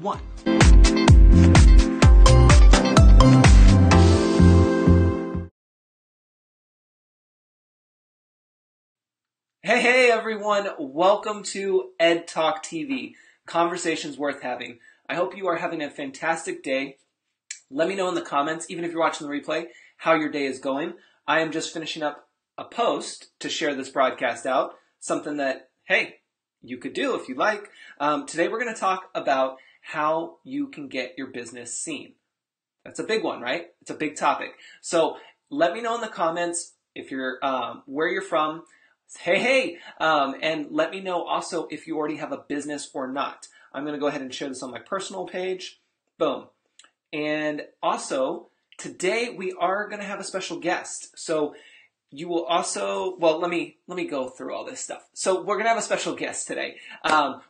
1. Hey everyone, welcome to Ed Talk TV, conversations worth having. I hope you are having a fantastic day. Let me know in the comments, even if you're watching the replay, how your day is going. I am just finishing up a post to share this broadcast out, something that, hey, you could do if you like. Today we're going to talk about how you can get your business seen. That's a big one, right? It's a big topic. So let me know in the comments if you're where you're from. Hey, and let me know also if you already have a business or not. I'm going to go ahead and share this on my personal page. Boom. And also, today we are going to have a special guest. So you will also, well, let me go through all this stuff. So we're going to have a special guest today.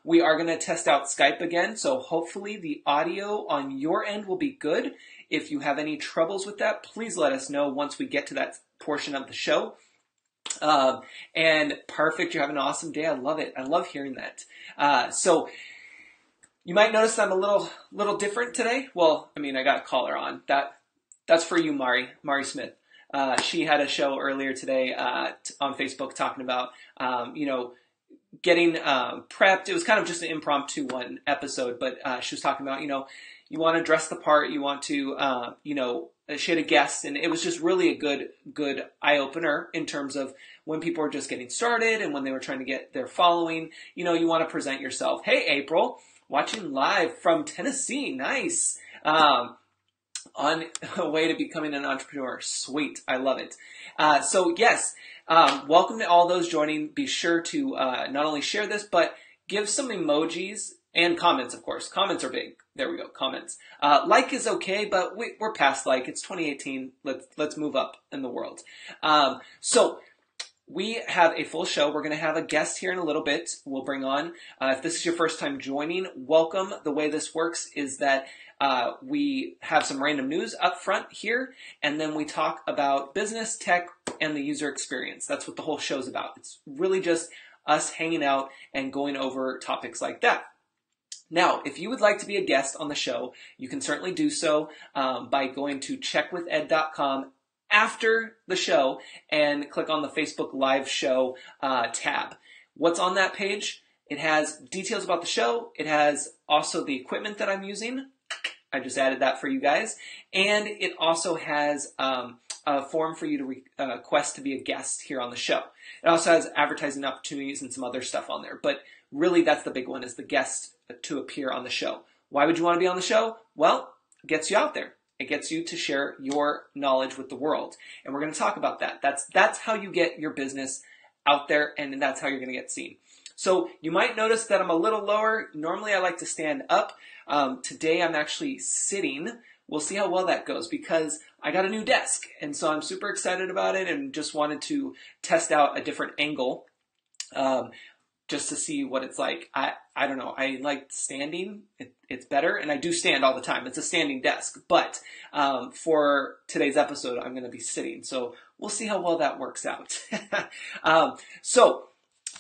We are going to test out Skype again. So hopefully the audio on your end will be good. If you have any troubles with that, please let us know once we get to that portion of the show. And perfect. You're having an awesome day. I love it. I love hearing that. So you might notice that I'm a little different today. Well, I mean, I got a collar on. That's for you, Mari Smith. She had a show earlier today, on Facebook talking about, getting, prepped. It was kind of just an impromptu one episode, but, she was talking about, you want to dress the part, you want to, she had a guest, and it was just really a good eye-opener in terms of when people are just getting started and when they were trying to get their following. You want to present yourself. Hey, April, watching live from Tennessee. Nice. On a way to becoming an entrepreneur. Sweet. I love it. So yes, welcome to all those joining. Be sure to not only share this, but give some emojis and comments, of course. Comments are big. There we go. Comments. Like is okay, but we're past like. It's 2018. Let's move up in the world. So we have a full show. We're going to have a guest here in a little bit. We'll bring on, if this is your first time joining, welcome. The way this works is that we have some random news up front here, and then we talk about business, tech, and the user experience. That's what the whole show's about. It's really just us hanging out and going over topics like that. Now, if you would like to be a guest on the show, you can certainly do so by going to checkwithed.com after the show and click on the Facebook Live Show tab. What's on that page? It has details about the show. It has also the equipment that I'm using. I just added that for you guys. And it also has a form for you to request to be a guest here on the show. It also has advertising opportunities and some other stuff on there. But really, that's the big one, is the guest to appear on the show. Why would you want to be on the show? Well, it gets you out there. It gets you to share your knowledge with the world. And we're going to talk about that. That's how you get your business out there, and that's how you're going to get seen. So you might notice that I'm a little lower. Normally I like to stand up. Today I'm actually sitting. We'll see how well that goes because I got a new desk. And so I'm super excited about it and just wanted to test out a different angle. Just to see what it's like. I don't know. I like standing. It's better. And I do stand all the time. It's a standing desk. But for today's episode, I'm going to be sitting. So we'll see how well that works out. So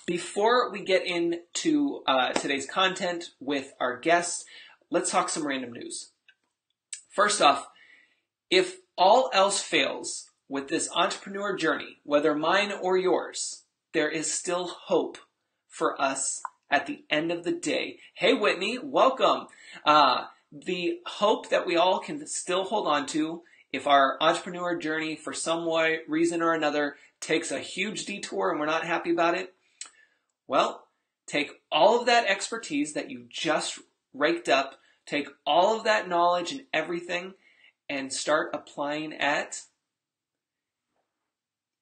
before we get into today's content with our guest, let's talk some random news. First off, if all else fails with this entrepreneur journey, whether mine or yours, there is still hope for us at the end of the day. Hey, Whitney, welcome. The hope that we all can still hold on to if our entrepreneur journey for some reason or another takes a huge detour and we're not happy about it, well, take all of that expertise that you just raked up, take all of that knowledge and everything, and start applying at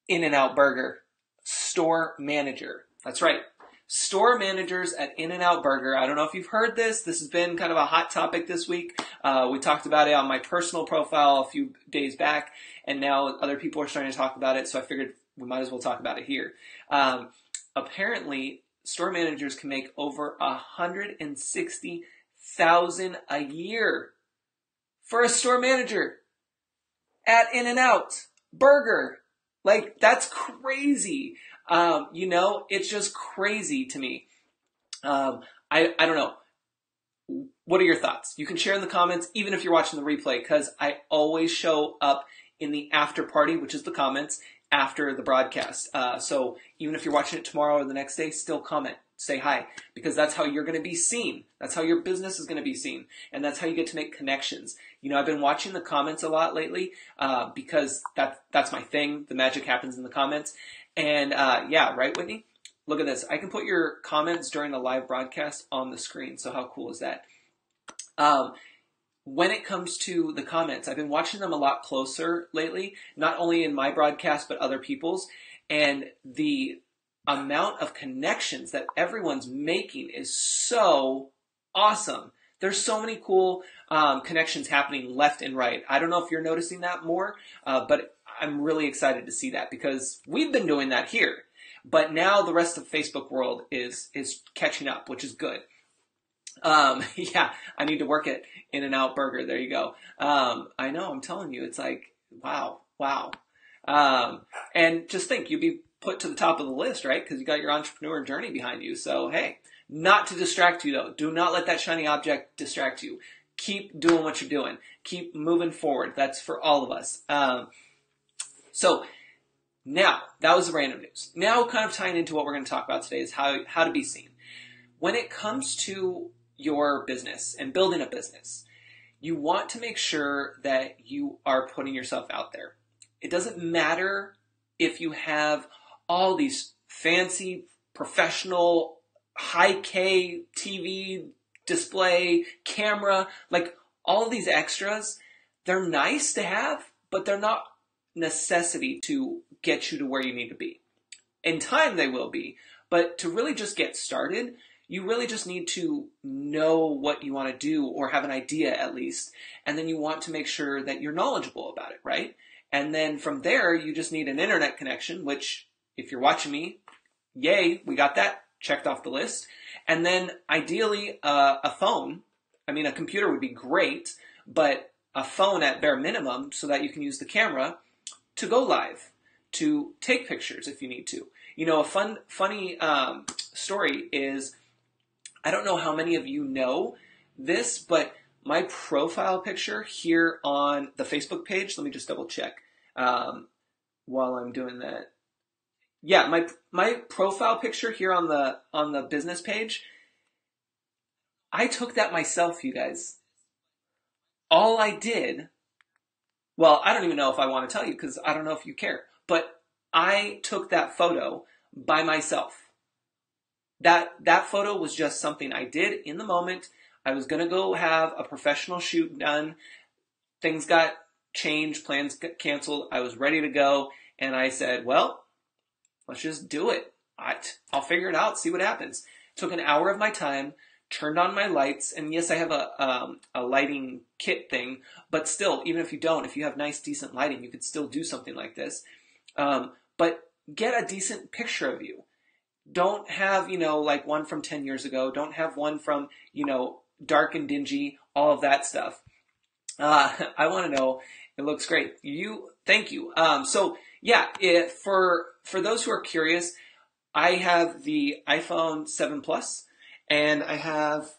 In-N-Out Burger, store manager. That's right. Store managers at In-N-Out Burger. I don't know if you've heard this. This has been kind of a hot topic this week. We talked about it on my personal profile a few days back, and now other people are starting to talk about it, so I figured we might as well talk about it here. Apparently, store managers can make over $160,000 a year for a store manager at In-N-Out Burger. Like, that's crazy. It's just crazy to me. I don't know. What are your thoughts? You can share in the comments, even if you're watching the replay, because I always show up in the after party, which is the comments, after the broadcast. So even if you're watching it tomorrow or the next day, still comment, say hi, because that's how you're going to be seen. That's how your business is going to be seen. And that's how you get to make connections. You know, I've been watching the comments a lot lately because that's my thing. The magic happens in the comments. And yeah, right, Whitney? Look at this. I can put your comments during the live broadcast on the screen. So how cool is that? When it comes to the comments, I've been watching them a lot closer lately, not only in my broadcast, but other people's. And the amount of connections that everyone's making is so awesome. There's so many cool connections happening left and right. I don't know if you're noticing that more, but I'm really excited to see that because we've been doing that here. But now the rest of Facebook world is catching up, which is good. Yeah, I need to work at In-N-Out Burger. There you go. I know, I'm telling you, it's like, wow. And just think, you'd be put to the top of the list, right? Because you got your entrepreneur journey behind you. So, hey, not to distract you though. Do not let that shiny object distract you. Keep doing what you're doing. Keep moving forward. That's for all of us. So now, that was the random news. Now, kind of tying into what we're going to talk about today is how to be seen. When it comes to your business and building a business, you want to make sure that you are putting yourself out there. It doesn't matter if you have all these fancy, professional, high-K TV display, camera, like all of these extras. They're nice to have, but they're not necessity to get you to where you need to be. In time, they will be, but to really just get started, you really just need to know what you want to do or have an idea at least. And then you want to make sure that you're knowledgeable about it, right? And then from there, you just need an internet connection, which if you're watching me, yay, we got that checked off the list. And then ideally, a phone. I mean, a computer would be great, but a phone at bare minimum so that you can use the camera to go live, to take pictures if you need to. You know, a funny story is, I don't know how many of you know this, but my profile picture here on the Facebook page, let me just double check while I'm doing that. Yeah, my profile picture here on the business page, I took that myself, you guys. All I did, well, I don't even know if I want to tell you because I don't know if you care, but I took that photo by myself. That photo was just something I did in the moment. I was going to go have a professional shoot done. Things got changed, plans got canceled. I was ready to go. And I said, well, let's just do it. I'll figure it out, see what happens. Took an hour of my time, turned on my lights. And yes, I have a lighting kit thing. But still, even if you don't, if you have nice, decent lighting, you could still do something like this. But get a decent picture of you. Don't have, like one from 10 years ago. Don't have one from, dark and dingy, all of that stuff. I want to know. It looks great. Thank you. So yeah, for those who are curious, I have the iPhone 7 Plus and I have,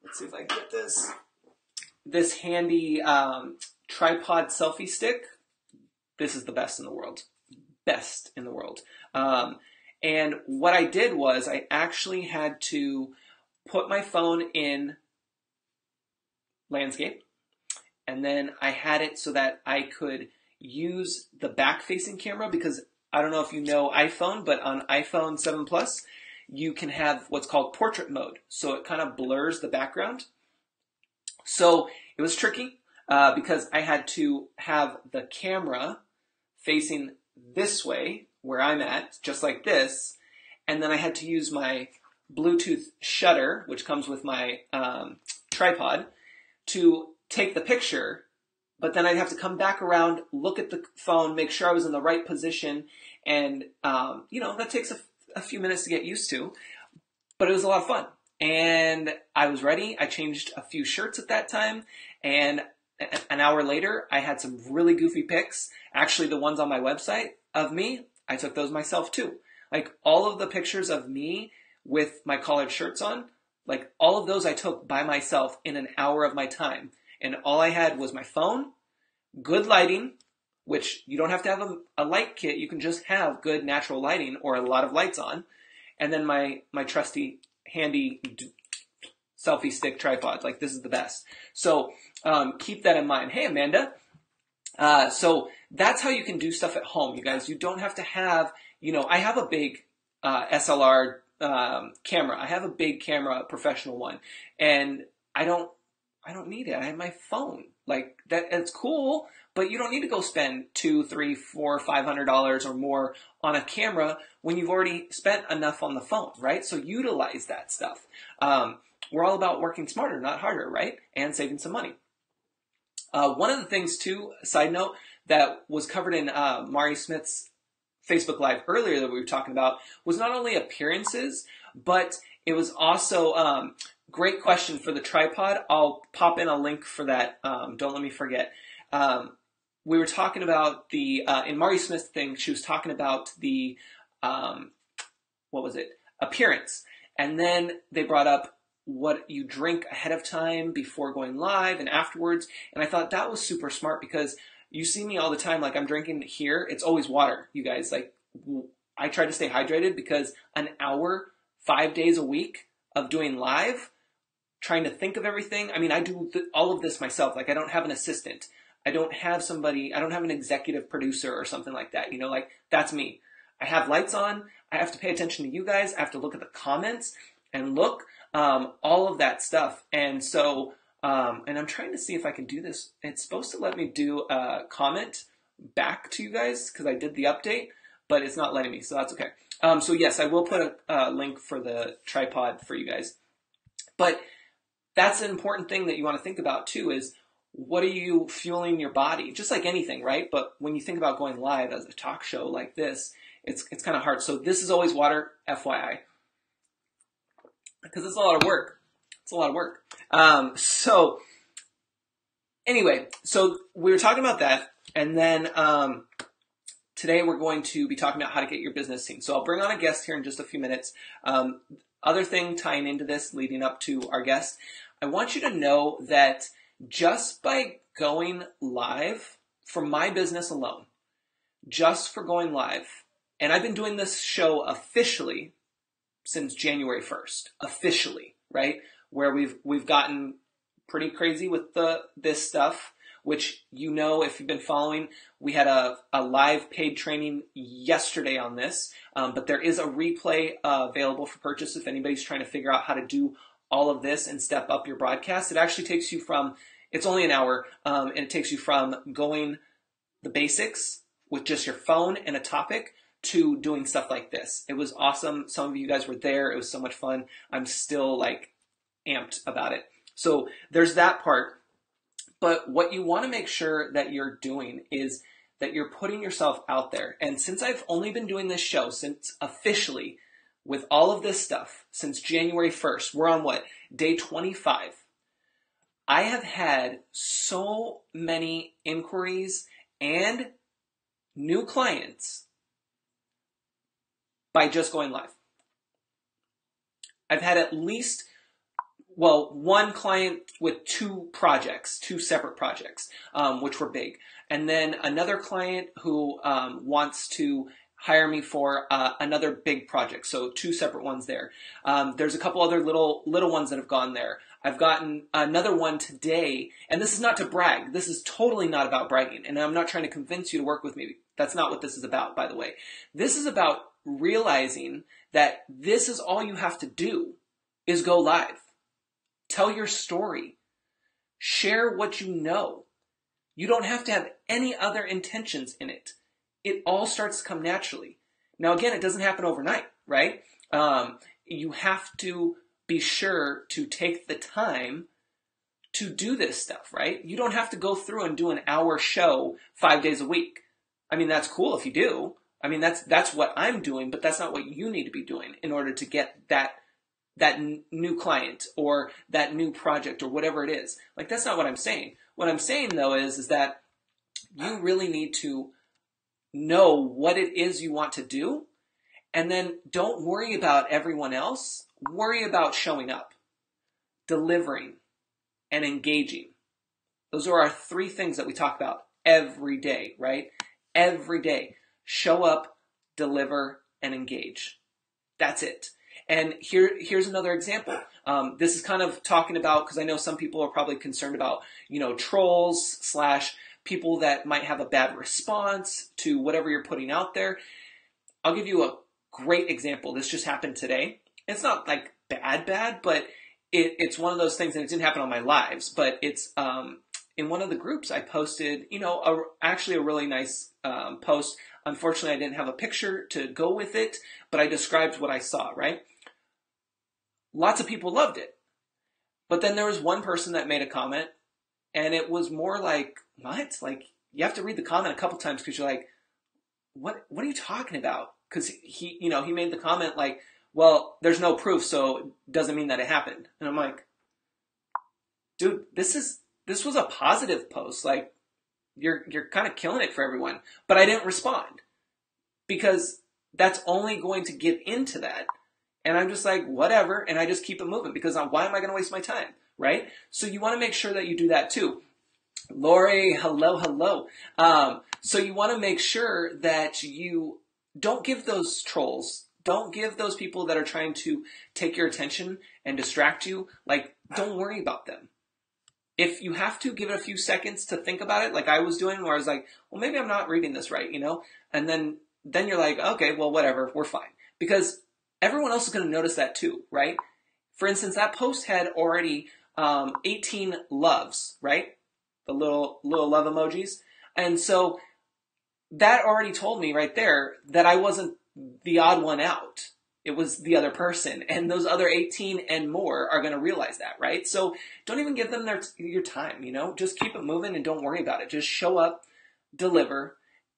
let's see if I can get this handy, tripod selfie stick. This is the best in the world. Best in the world. And what I did was I actually had to put my phone in landscape, and then I had it so that I could use the back-facing camera because I don't know if you know iPhone, but on iPhone 7 Plus, you can have what's called portrait mode. So it kind of blurs the background. So it was tricky because I had to have the camera facing this way, where I'm at, just like this, and then I had to use my Bluetooth shutter, which comes with my tripod, to take the picture, but then I'd have to come back around, look at the phone, make sure I was in the right position, and, that takes a few minutes to get used to, but it was a lot of fun. And I was ready. I changed a few shirts at that time, and an hour later, I had some really goofy pics, actually the ones on my website of me. I took those myself too. Like all of the pictures of me with my collared shirts on, Like all of those I took by myself in an hour of my time. And all I had was my phone, good lighting, which you don't have to have a light kit. You can just have good natural lighting or a lot of lights on. And then my trusty handy selfie stick tripod. Like this is the best. So keep that in mind. Hey, Amanda. So that's how you can do stuff at home, you guys. You don't have to have, I have a big SLR camera. I have a big camera, a professional one, and I don't need it. I have my phone. Like that, it's cool, but you don't need to go spend $200, $300, $400, $500 or more on a camera when you've already spent enough on the phone, right? So utilize that stuff. We're all about working smarter, not harder, right? And saving some money. One of the things too, side note, that was covered in Mari Smith's Facebook Live earlier that we were talking about was not only appearances, but it was also great question for the tripod. I'll pop in a link for that. Don't let me forget. We were talking about the in Mari Smith's thing. She was talking about the appearance, and then they brought up what you drink ahead of time before going live and afterwards. And I thought that was super smart because you see me all the time, like I'm drinking here. It's always water, you guys. Like I try to stay hydrated because an hour, 5 days a week of doing live, trying to think of everything. I mean, I do all of this myself. Like I don't have an assistant. I don't have an executive producer or something like that. Like that's me. I have lights on. I have to pay attention to you guys. I have to look at the comments and look, all of that stuff. And so, and I'm trying to see if I can do this. It's supposed to let me do a comment back to you guys because I did the update, but it's not letting me, so that's okay. So yes, I will put a link for the tripod for you guys. But that's an important thing that you want to think about too is what are you fueling your body? Just like anything, right? But when you think about going live as a talk show like this, it's kind of hard. So this is always water, FYI. Because it's a lot of work. It's a lot of work. So anyway, so we were talking about that. And then today we're going to be talking about how to get your business seen. So I'll bring on a guest here in just a few minutes. Other thing tying into this, leading up to our guest, I want you to know that just by going live for my business alone, just for going live, and I've been doing this show officially since January 1st, officially, right? Where we've gotten pretty crazy with this stuff, which if you've been following, we had a live paid training yesterday on this, but there is a replay available for purchase if anybody's trying to figure out how to do all of this and step up your broadcast. It actually takes you from, it's only an hour, and it takes you from going the basics with just your phone and a topic to doing stuff like this. It was awesome. Some of you guys were there. It was so much fun. I'm still amped about it. So there's that part. But what you want to make sure that you're doing is that you're putting yourself out there. And since I've only been doing this show since officially with all of this stuff since January 1st, we're on day 25. I have had so many inquiries and new clients by just going live. I've had at least, one client with two separate projects, which were big. And then another client who wants to hire me for another big project. So two separate ones there. There's a couple other little ones that have gone there. I've gotten another one today, and this is not to brag. This is totally not about bragging, and I'm not trying to convince you to work with me. That's not what this is about, by the way. This is about realizing that this is all you have to do is go live. Tell your story. Share what you know. You don't have to have any other intentions in it. It all starts to come naturally. Now, again, it doesn't happen overnight, right? You have to be sure to take the time to do this stuff, right? You don't have to go through and do an hour show 5 days a week. I mean, that's cool if you do. I mean, that's what I'm doing, but that's not what you need to be doing in order to get that new client or that new project or whatever it is. That's not what I'm saying. What I'm saying, though, is that you really need to know what it is you want to do, and then don't worry about everyone else. Worry about showing up. delivering, and engaging. Those are our 3 things that we talk about every day, right? Every day. Show up, deliver, and engage. That's it. And here's another example. This is kind of talking about, because I know some people are probably concerned about, trolls / people that might have a bad response to whatever you're putting out there. I'll give you a great example. This just happened today. It's not like bad, but it's one of those things, and it didn't happen on my lives, but it's in one of the groups I posted, actually a really nice post. Unfortunately, I didn't have a picture to go with it, but I described what I saw, right? Lots of people loved it. But then there was one person that made a comment, and it was more like, what? Like, you have to read the comment a couple times because you're like, what are you talking about? Because he made the comment like, well, there's no proof, so it doesn't mean that it happened. And I'm like, dude, this was a positive post. Like, you're kind of killing it for everyone. But I didn't respond because that's only going to get into that. And I'm just like, whatever. And I just keep it moving because why am I going to waste my time? Right? So you want to make sure that you do that too. Lori, hello. So you want to make sure that you don't give those trolls, don't give those people that are trying to take your attention and distract you, like, don't worry about them. If you have to give it a few seconds to think about it, like I was doing, where I was like, well, maybe I'm not reading this right, and then you're like, okay, well, whatever, we're fine. Because everyone else is going to notice that too, right? For instance, that post had already 18 loves, right? The little love emojis. And so that already told me right there that I wasn't the odd one out. It was the other person. And those other 18 and more are going to realize that, right? So don't even give them your time, Just keep it moving and don't worry about it. Just show up, deliver,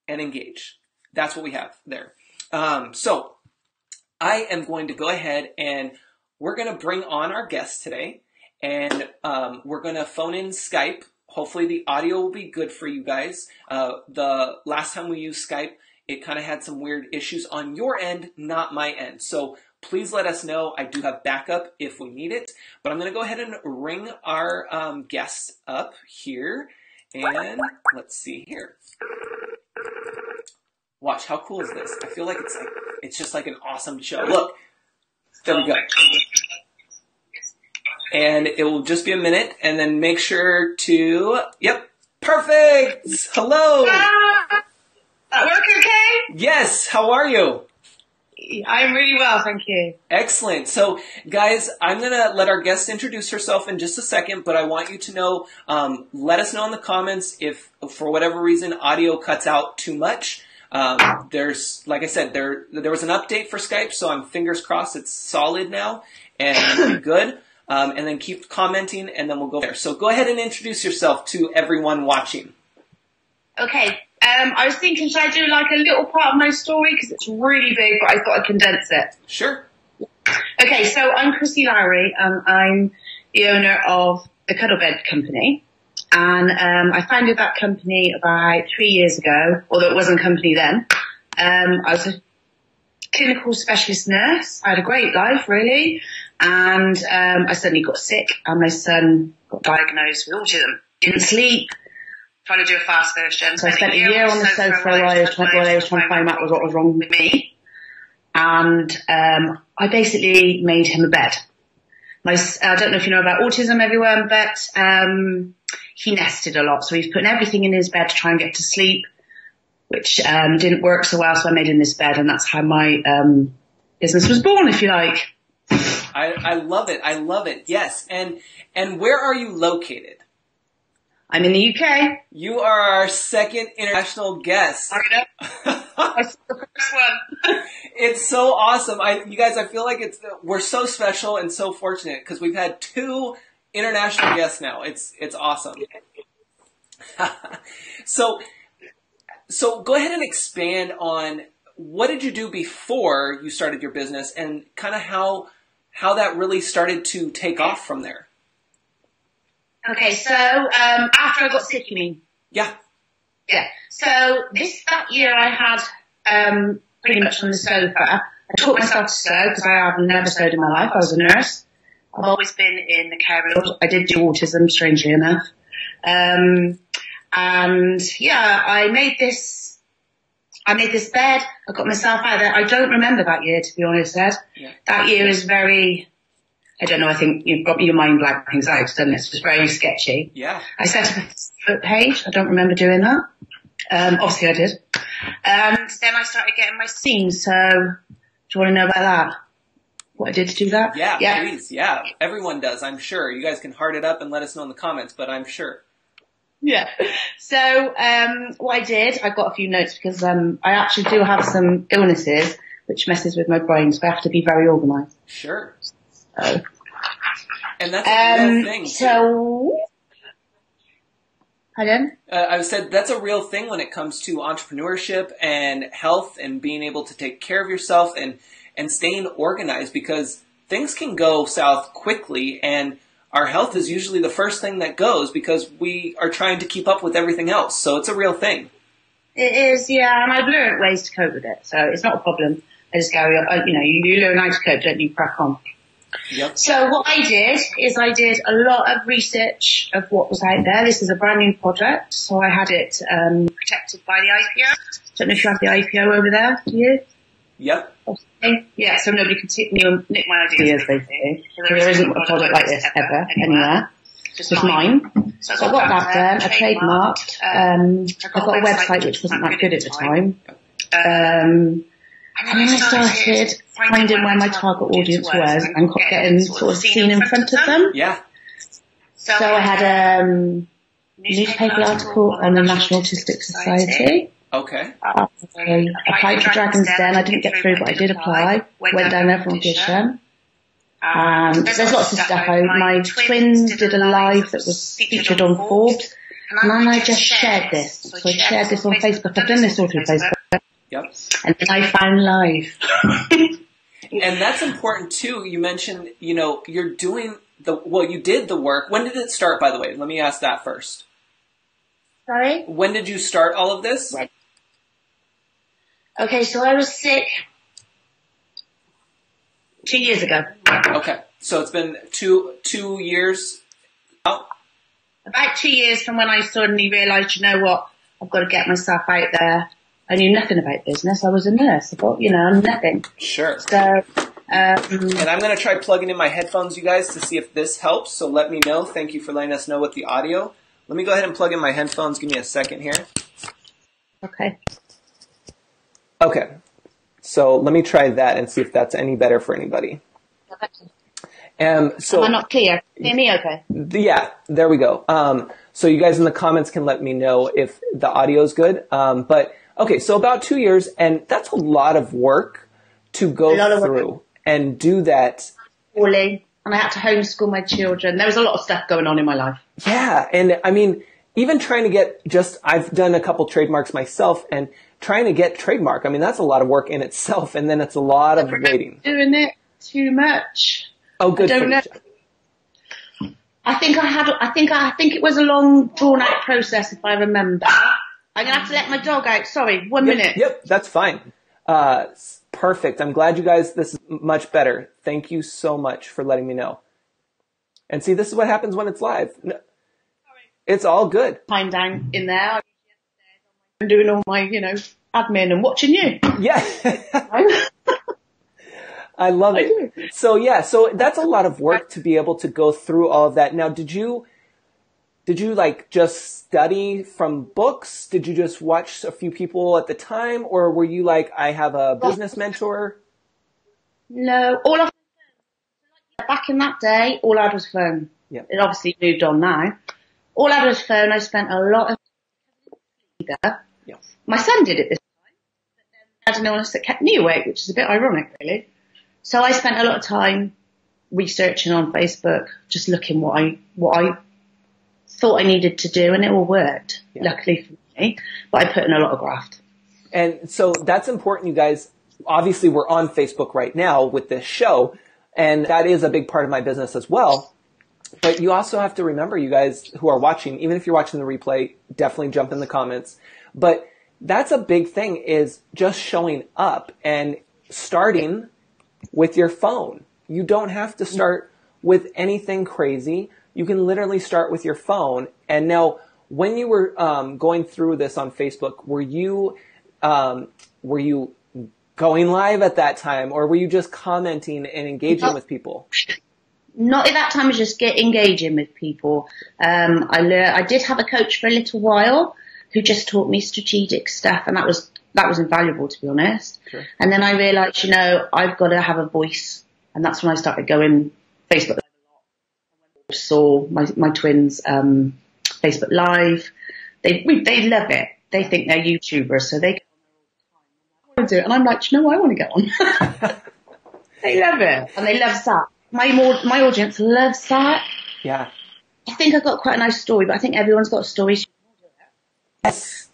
and engage. That's what we have there. So I am going to go ahead and we're going to bring on our guest today. And we're going to phone in Skype. Hopefully the audio will be good for you guys. The last time we used Skype, it kind of had some weird issues on your end, not my end. So please let us know. I do have backup if we need it. But I'm going to go ahead and ring our guests up here. And let's see here. Watch, how cool is this? I feel like it's just like an awesome show. Look, there we go. And it will just be a minute, and then make sure to, yep, perfect! Hello! That work okay? Yes, how are you? I'm really well, thank you. Excellent. So, guys, I'm going to let our guest introduce herself in just a second, but I want you to know, let us know in the comments if, for whatever reason, audio cuts out too much. There's, like I said, there was an update for Skype, so I'm fingers crossed it's solid now, and it'll be good. And then keep commenting, and then we'll go there. So go ahead and introduce yourself to everyone watching. Okay. I was thinking, should I do like a little part of my story? Because it's really big, but I thought I'd condense it. Sure. Okay, so I'm Chrissy Lowry. I'm the owner of the Cuddlebed Company. And I founded that company about 3 years ago, although it wasn't a company then. I was a clinical specialist nurse. I had a great life, really. And I suddenly got sick, and my son got diagnosed with autism. Didn't sleep. Trying to do a fast version. So I spent a year on the sofa while I was trying to find out what was wrong with me. And I basically made him a bed. I don't know if you know about autism, everyone, but he nested a lot. So he's putting everything in his bed to try and get to sleep, which didn't work so well. So I made him this bed, and that's how my business was born, if you like. I love it. I love it. Yes. And where are you located? I'm in the UK. You are our second international guest. I know. That's the first one. It's so awesome. You guys, I feel like we're so special and so fortunate because we've had 2 international guests now. It's awesome. So go ahead and expand on what did you do before you started your business and kind of how that really started to take off from there. Okay, so after I got sick, you mean? Yeah. Yeah. So that year I had pretty much on the sofa. I taught myself to sew because I had never sewed in my life. I was a nurse. I've always been in the care field. I did do autism, strangely enough. And yeah, I made this bed. I got myself out of there. I don't remember that year, to be honest, Ed. Yeah. That year is very, I don't know, I think you've got your mind blank things out, doesn't it? It was very sketchy. Yeah. I set up a Facebook page. I don't remember doing that. Obviously I did. And then I started getting my scenes. So do you want to know about that? What I did to do that? Yeah, please. Yeah. Everyone does, I'm sure. You guys can heart it up and let us know in the comments, but I'm sure. Yeah. So, what I did, I got a few notes because, I actually do have some illnesses which messes with my brain, so I have to be very organised. Sure. So. And that's a real thing. So, pardon? I said that's a real thing when it comes to entrepreneurship and health and being able to take care of yourself and staying organized, because things can go south quickly, and our health is usually the first thing that goes because we are trying to keep up with everything else. So it's a real thing. It is, yeah, and I've learned ways to cope with it, so it's not a problem. I just go, you learn how to cope, don't you? Crack on. Yep. So what I did is I did a lot of research of what was out there. This is a brand new project, so I had it protected by the IPO. Don't know if you have the IPO over there, do you? Yep. Okay. Yeah, so nobody can nick my ideas, basically. So there isn't a product like this ever, anywhere. Just mine. So I got that done, I trademarked, I got a website which wasn't that good at the time. And then I started finding where my target audience was and getting sort of seen in front of them. Yeah. So I had a newspaper article on the National Autistic Society. Okay. I applied for Dragon's Den. I didn't get through, but I did apply. Went down there for audition. There's lots of stuff out. My twins did a live that was featured on Forbes. And then I just shared this. So I shared this on Facebook. I've done this all through Facebook. Yep. And then I found live. And that's important too. You mentioned, you're doing you did the work. When did it start, by the way? Let me ask that first. Sorry? When did you start all of this? Right. Okay, so I was sick 2 years ago. Okay. So it's been two years. Oh. About 2 years from when I suddenly realised, you know what, I've got to get myself out there. I knew nothing about business. I was a nurse. I thought, nothing. Sure. So, and I'm going to try plugging in my headphones, you guys, to see if this helps. So let me know. Thank you for letting us know with the audio. Let me go ahead and plug in my headphones. Give me a second here. Okay. Okay. So let me try that and see if that's any better for anybody. So am I not clear? Hear me okay? Yeah, there we go. So you guys in the comments can let me know if the audio is good. But okay, so about 2 years, and that's a lot of work to go through and do that. And I had to homeschool my children. There was a lot of stuff going on in my life. Yeah, and I mean, even trying to get I've done a couple trademarks myself, and trying to get trademark, I mean, that's a lot of work in itself, and then it's a lot of waiting. Doing it too much. Oh, good. I don't know. I think it was a long, drawn out process, if I remember. I'm going to have to let my dog out. Sorry, 1 minute. Yep, that's fine. Perfect. I'm glad you guys, this is much better. Thank you so much for letting me know. And see, this is what happens when it's live. No, it's all good. Time down in there. I'm doing all my, admin and watching you. Yeah. I love it. So that's a lot of work to be able to go through all of that. Now, did you like just study from books? Did you just watch a few people at the time, or were you like, I have a business mentor? No, back in that day, all I had was phone. Yeah. It obviously moved on now. All I had was phone. I spent a lot of time. Yeah. My son did it this time, but then I had an illness that kept me awake, which is a bit ironic, really. So I spent a lot of time researching on Facebook, just looking what I thought I needed to do, and it all worked, luckily for me. But I put in a lot of graft. And so that's important, you guys. Obviously, we're on Facebook right now with this show, and that is a big part of my business as well. But you also have to remember, you guys who are watching, even if you're watching the replay, definitely jump in the comments. But that's a big thing, is just showing up and starting with your phone. You don't have to start with anything crazy, you can literally start with your phone. And now, when you were going through this on Facebook, were you going live at that time, or were you just commenting and engaging with people? Not at that time. I was just engaging with people. I did have a coach for a little while who just taught me strategic stuff, and that was invaluable, to be honest. Sure. And then I realised, I've got to have a voice, and that's when I started going Facebook Live a lot. Saw my twins Facebook Live. They love it. They think they're YouTubers, so they want to do it, and I'm like, I want to get on. They love it, and they love that. My audience loves that. Yeah. I think I've got quite a nice story, but I think everyone's got a story. Yes.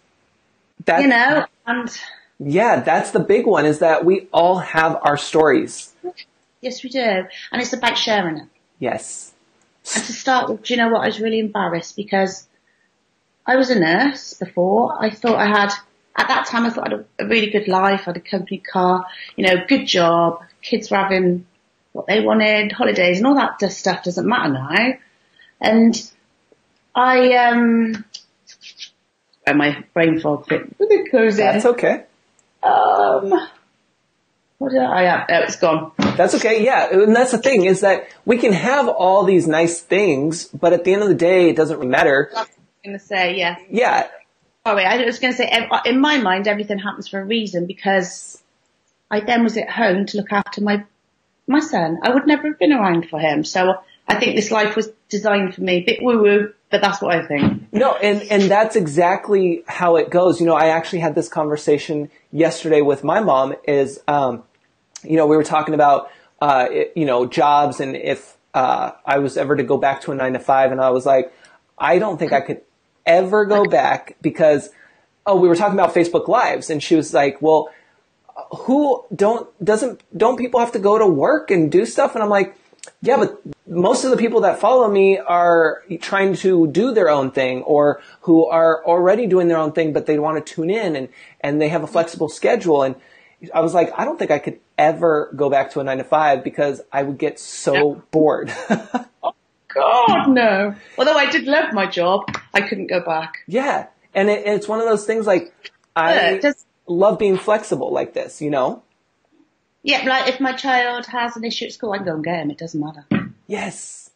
And yeah, that's the big one, is that we all have our stories. yes, we do. And it's about sharing it. Yes. And to start with, do you know what? I was really embarrassed because I was a nurse before. At that time, I thought I had a really good life. I had a company car, good job. Kids were having what they wanted, holidays, and all that stuff doesn't matter now. And my brain fog goes in. That's okay. What did I have? Oh, it's gone. That's okay. Yeah. And that's the thing, is that we can have all these nice things, but at the end of the day, it doesn't really matter. That's what I was going to say, yeah. Yeah. Sorry, I was going to say, in my mind, everything happens for a reason, because I then was at home to look after my son. I would never have been around for him. So I think this life was designed for me. A bit woo-woo, but that's what I think. No, and that's exactly how it goes. I actually had this conversation yesterday with my mom, is, we were talking about, jobs, and if I was ever to go back to a 9-to-5, and I was like, I don't think I could ever go back, because, we were talking about Facebook Lives, and she was like, well, don't people have to go to work and do stuff? And I'm like, yeah, but most of the people that follow me are trying to do their own thing, or who are already doing their own thing, but they want to tune in, and they have a flexible schedule. And I was like, I don't think I could ever go back to a 9-to-5, because I would get so bored. Oh, God, no. Although I did love my job, I couldn't go back. Yeah. And it's one of those things, like, I love being flexible like this, Yeah, like if my child has an issue at school, I can go and get him. It doesn't matter. Yes.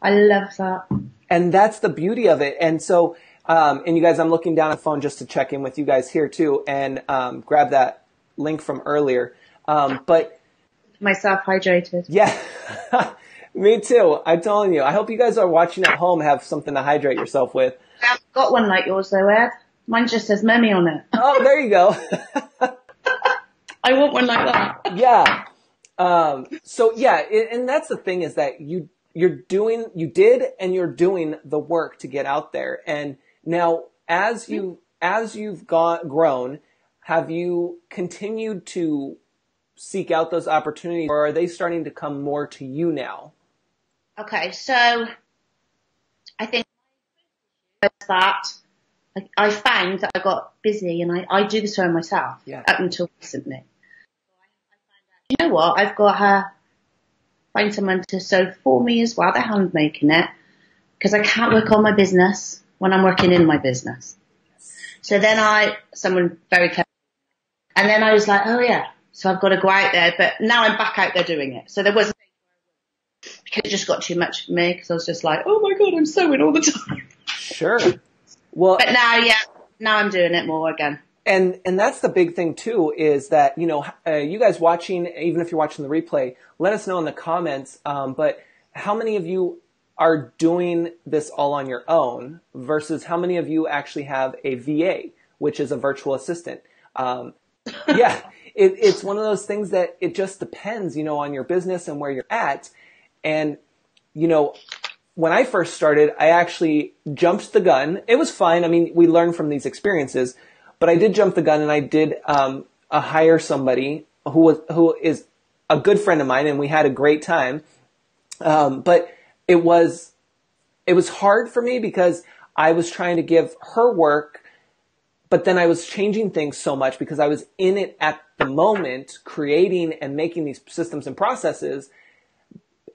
I love that. And that's the beauty of it. And so, and you guys, I'm looking down at the phone just to check in with you guys here too, and grab that link from earlier. But myself hydrated. Yeah, me too. I'm telling you. I hope you guys are watching at home have something to hydrate yourself with. I haven't got one like yours though, Ed. Mine just says Mummy on it. Oh, there you go. I want one like that. Yeah. So yeah, and that's the thing, is that you did and you're doing the work to get out there. And now as you've grown, have you continued to seek out those opportunities, or are they starting to come more to you now? Okay. So I think that I found that I got busy, and I do this for myself up until recently. You know what? I've got to find someone to sew for me as well. They're hand making it, because I can't work on my business when I'm working in my business. So then someone very clever, and then I was like, oh yeah, so I've got to go out there. But now I'm back out there doing it. So there was, because it just got too much for me, because I was just like, oh my God, I'm sewing all the time. Sure. Well, but now I'm doing it more again. And that's the big thing too, is that, you guys watching, even if you're watching the replay, let us know in the comments. But how many of you are doing this all on your own versus how many of you actually have a VA, which is a virtual assistant? Yeah, it's one of those things that it just depends, on your business and where you're at. And, when I first started, I actually jumped the gun. It was fine. I mean, we learn from these experiences. But I did jump the gun, and I did hire somebody who is a good friend of mine, and we had a great time. But it was hard for me, because I was trying to give her work, but then I was changing things so much because I was in it at the moment, creating and making these systems and processes.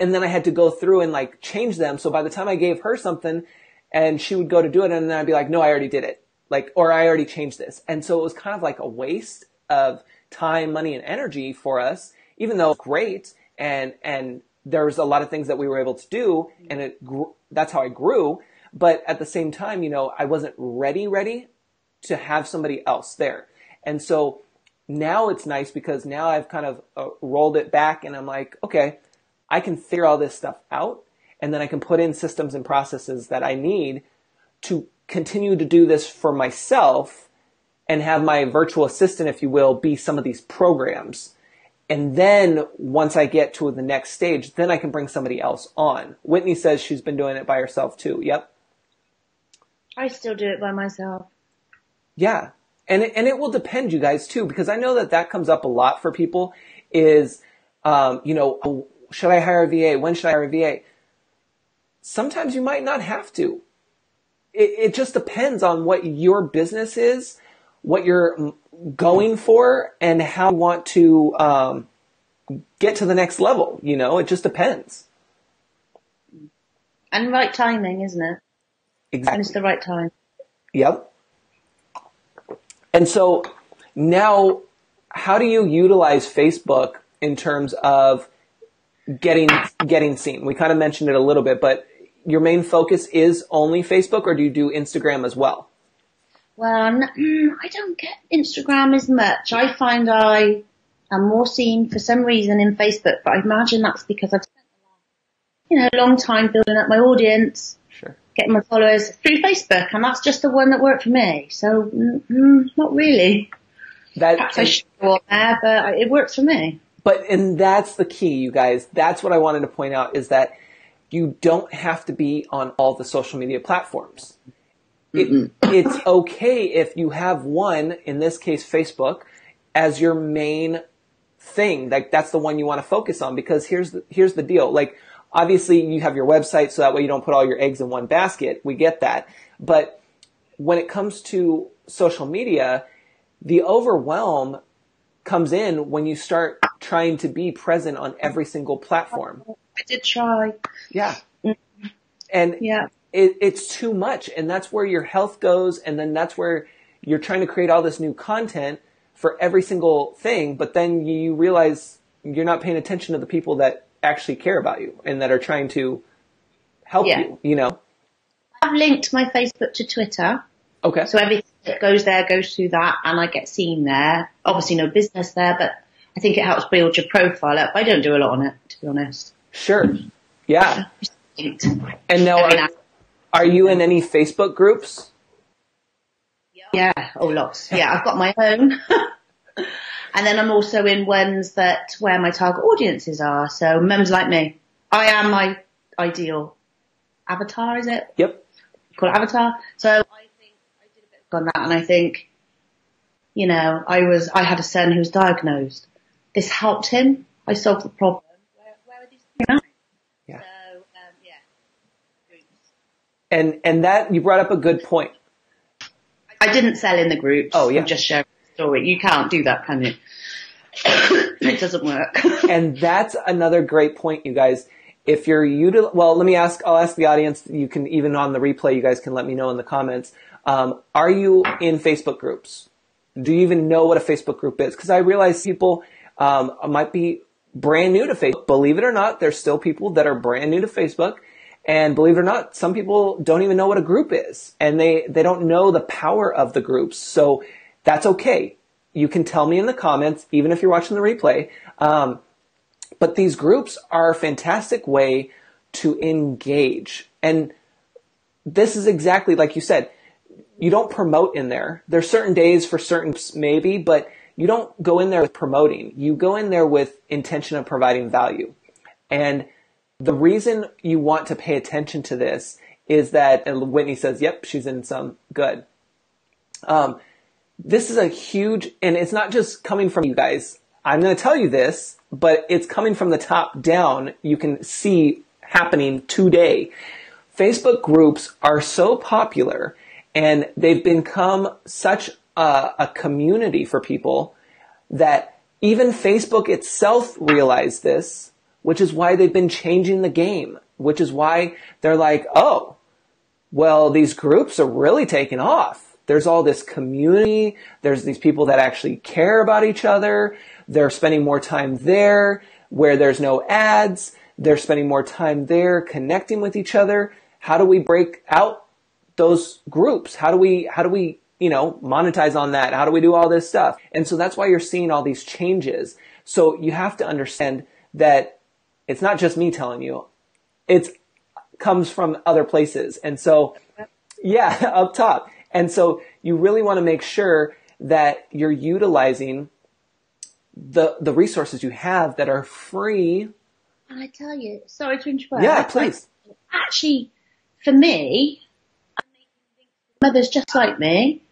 And then I had to go through and like change them. So by the time I gave her something and she would go to do it, and then I'd be like, no, I already did it. Like, or I already changed this. And so it was kind of like a waste of time, money, and energy for us, even though great. And there was a lot of things that we were able to do, and that's how I grew. But at the same time, I wasn't ready to have somebody else there. And so now it's nice because now I've kind of rolled it back, and I'm like, okay, I can figure all this stuff out, and then I can put in systems and processes that I need to continue to do this for myself and have my virtual assistant, if you will, be some of these programs. And then once I get to the next stage, then I can bring somebody else on. Whitney says she's been doing it by herself too. Yep. I still do it by myself. Yeah. And it will depend, you guys, too, because I know that comes up a lot for people is, should I hire a VA? When should I hire a VA? Sometimes you might not have to. It just depends on what your business is, what you're going for, and how you want to get to the next level. It just depends. And right timing, isn't it? Exactly. And it's the right time. Yep. And so now, how do you utilize Facebook in terms of getting seen? We kind of mentioned it a little bit, but your main focus is only Facebook, or do you do Instagram as well? Well, I don't get Instagram as much. I find I am more seen for some reason in Facebook, but I imagine that's because I've spent a long time building up my audience, sure, getting my followers through Facebook, and that's just the one that worked for me. So, not really. Perhaps I should go on there, but it works for me. And that's the key, you guys. That's what I wanted to point out, is that you don't have to be on all the social media platforms. It's okay if you have one, in this case, Facebook, as your main thing. Like, that's the one you want to focus on, because here's the deal. Like, obviously you have your website so that way you don't put all your eggs in one basket. We get that. But when it comes to social media, the overwhelm comes in when you start trying to be present on every single platform. I did try. Yeah. And yeah. It's too much, and that's where your health goes, and then that's where you're trying to create all this new content for every single thing, but then you realize you're not paying attention to the people that actually care about you and that are trying to help you, I've linked my Facebook to Twitter. Okay. So everything that goes there goes through that, and I get seen there. Obviously no business there, but I think it helps build your profile up. I don't do a lot on it, to be honest. Sure. Yeah. And now are you in any Facebook groups? Yeah. Oh, lots. Yeah, I've got my own. And then I'm also in ones where my target audiences are. So mums like me. I am my ideal avatar, is it? Yep. Call it avatar. So I think I did a bit on that, and I think, I had a son who was diagnosed. This helped him. I solved the problem. Where are these things? Yeah. So, And that, you brought up a good point. I didn't sell in the groups. Oh, yeah. I'm just sharing the story. You can't do that, can you? It doesn't work. And that's another great point, you guys. If you're I'll ask the audience, you can, even on the replay, you guys can let me know in the comments. Are you in Facebook groups? Do you even know what a Facebook group is? Because I realize people might be brand new to Facebook. Believe it or not, there's still people that are brand new to Facebook. And believe it or not, some people don't even know what a group is. And they don't know the power of the groups. So that's okay. You can tell me in the comments, even if you're watching the replay. But these groups are a fantastic way to engage. And this is exactly like you said. You don't promote in there. There's certain days for certain groups maybe, but you don't go in there with promoting. You go in there with intention of providing value. And the reason you want to pay attention to this is that, and Whitney says, yep, she's in some. Good. This is a huge, and it's not just coming from you guys. I'm going to tell you this, but it's coming from the top down. You can see happening today. Facebook groups are so popular, and they've become such a community for people that even Facebook itself realized this which is why they've been changing the game, which is why they're like, oh, well, these groups are really taking off. There's all this community. There's these people that actually care about each other. They're spending more time there where there's no ads. They're spending more time there connecting with each other. How do we break out those groups? How do we, monetize on that? How do we do all this stuff? And so that's why you're seeing all these changes. So you have to understand that it's not just me telling you. It comes from other places. And so, yeah, up top. And so you really want to make sure that you're utilizing the resources you have that are free. And I tell you, sorry to interrupt. Yeah, please. Actually, for me, I'm making mothers just like me.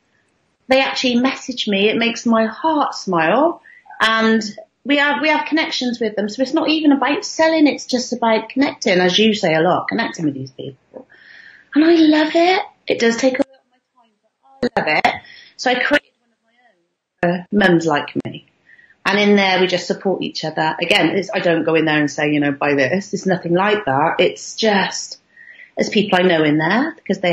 They actually message me. It makes my heart smile. And we have connections with them. So it's not even about selling. It's just about connecting, as you say a lot, connecting with these people. And I love it. It does take a lot of my time, but I love it. So I created one of my own mums like me. And in there, we just support each other. Again, I don't go in there and say, buy this. It's nothing like that. It's just, there's people I know in there because I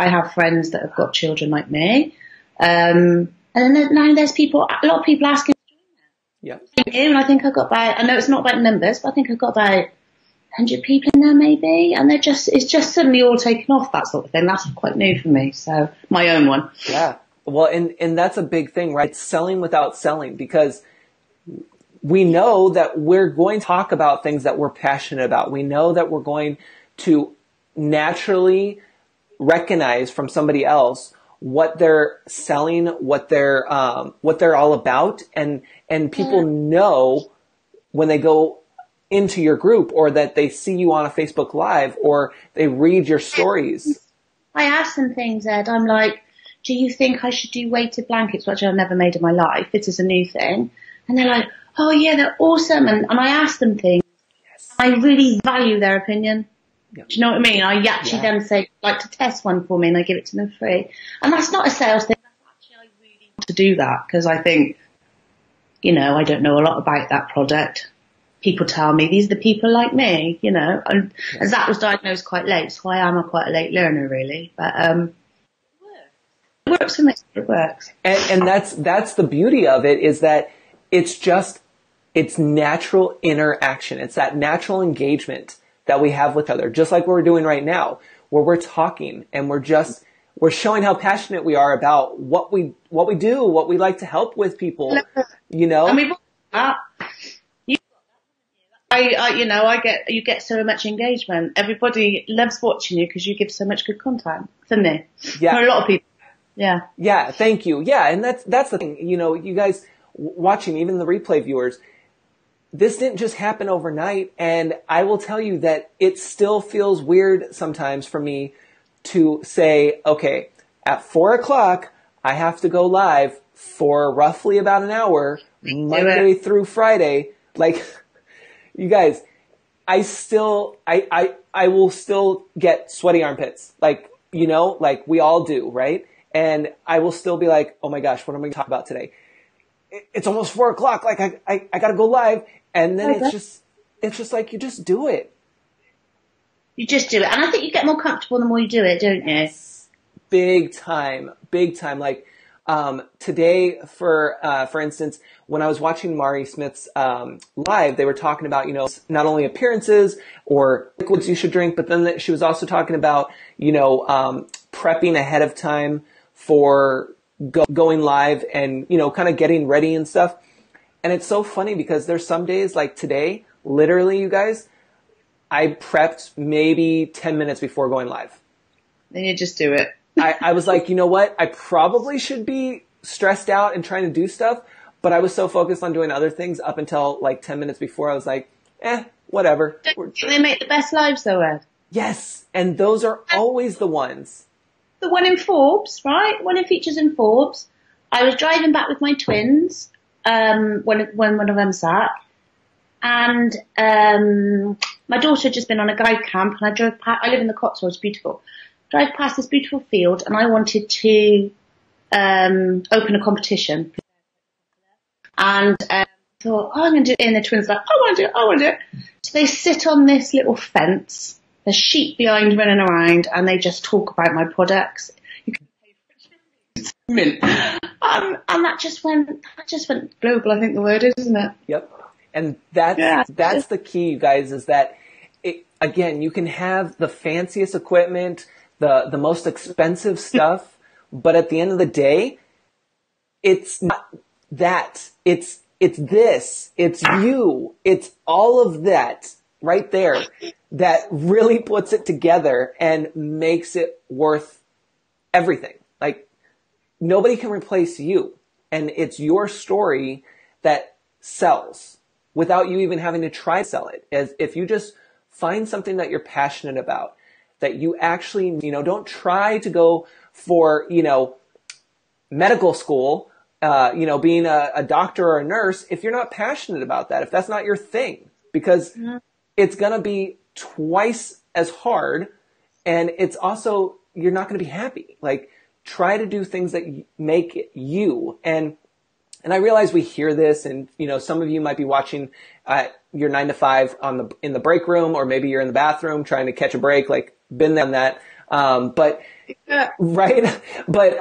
have friends that have got children like me. And then now there's a lot of people asking. Yeah. And I think I've got I know it's not about numbers, but I think I've got about 100 people in there maybe. And it's just suddenly all taken off, that sort of thing. That's quite new for me. So my own one. Yeah. Well, and that's a big thing, right? Selling without selling, because we know that we're going to talk about things that we're passionate about. We know that we're going to naturally recognize from somebody else what they're selling, what they're all about. And people know when they go into your group or that they see you on a Facebook Live or they read your stories. I ask them things, Ed. I'm like, do you think I should do weighted blankets, which I've never made in my life? This is a new thing. And they're like, oh yeah, they're awesome. And I ask them things. Yes. I really value their opinion. Yep. Do you know what I mean? I actually then say, like to test one for me, and I give it to them free. And that's not a sales thing. That's actually, I really want to do that because I think, I don't know a lot about that product. People tell me these are the people like me, and as that was diagnosed quite late, so I am quite a late learner really. But it works for me. It works. And that's the beauty of it, is that it's natural interaction. It's that natural engagement that we have with other, just like what we're doing right now, where we're talking and we're showing how passionate we are about what we do, what we like to help with people, And we've you get so much engagement. Everybody loves watching you because you give so much good content. For me, yeah, for a lot of people, yeah, yeah. Thank you, yeah, and that's the thing. You guys watching, even the replay viewers, this didn't just happen overnight, and I will tell you that it still feels weird sometimes for me to say, okay, at 4:00 I have to go live for roughly about an hour, Monday through Friday, like. You guys, I will still get sweaty armpits, like we all do, right? And I will still be like, oh my gosh, what am I going to talk about today? It's almost 4:00. Like I got to go live. And then it's just like, you just do it. You just do it. And I think you get more comfortable the more you do it, don't you? Yes. Big time. Like, today, for instance, when I was watching Mari Smith's live, they were talking about, not only appearances or liquids you should drink, but then she was also talking about, prepping ahead of time for going live and, kind of getting ready and stuff. And it's so funny because there's some days like today, literally, you guys, I prepped maybe 10 minutes before going live. Then you just do it. I was like, you know what? I probably should be stressed out and trying to do stuff, but I was so focused on doing other things up until like 10 minutes before. I was like, whatever. They make the best lives though, Ed. Yes. And those are always the ones. The one in Forbes, right? One in features in Forbes. I was driving back with my twins, when one of them sat, and, my daughter had just been on a guide camp and I drove past, I live in the Cotswolds, beautiful. Drive past this beautiful field and I wanted to open a competition. And thought, I'm going to do it. And the twins like, I want to do it. So they sit on this little fence. There's sheep behind running around, and they just talk about my products. You can pay for mint. And that just went global, I think the word is, isn't it? Yep. And that's the key, you guys, is that again, you can have the fanciest equipment, the most expensive stuff, but at the end of the day, it's not that. It's this. It's you. It's all of that right there that really puts it together and makes it worth everything. Like, nobody can replace you. And it's your story that sells without you even having to try to sell it. As if you just find something that you're passionate about, that you actually, don't try to go for, medical school, being a doctor or a nurse, if you're not passionate about that, if that's not your thing, because it's going to be twice as hard, and it's also, you're not going to be happy. Like, try to do things that make you. And I realize we hear this, and, some of you might be watching your 9 to 5 in the break room, or maybe you're in the bathroom trying to catch a break, like, been there on that. Right. But,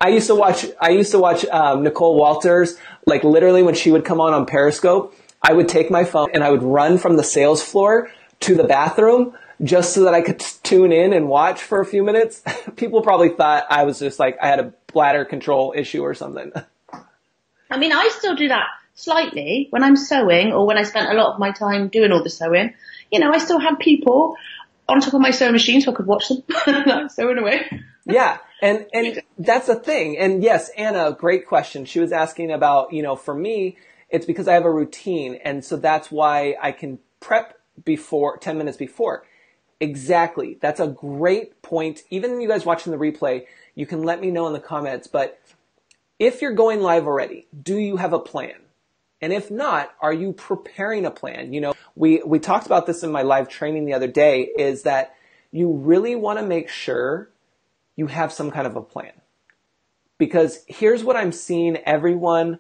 I used to watch Nicole Walters, like, literally when she would come on Periscope, I would take my phone and I would run from the sales floor to the bathroom just so that I could tune in and watch for a few minutes. People probably thought I was just like, I had a bladder control issue or something. I mean, I still do that slightly when I'm sewing, or when I spent a lot of my time doing all the sewing. I still have people on top of my sewing machine so I could watch them sewing away. Yeah. And that's the thing. And yes, Anna, great question. She was asking about, for me, it's because I have a routine. And so that's why I can prep 10 minutes before. Exactly. That's a great point. Even you guys watching the replay, you can let me know in the comments. But if you're going live already, do you have a plan? And if not, are you preparing a plan? We talked about this in my live training the other day, is that you really want to make sure you have some kind of a plan. Because here's what I'm seeing everyone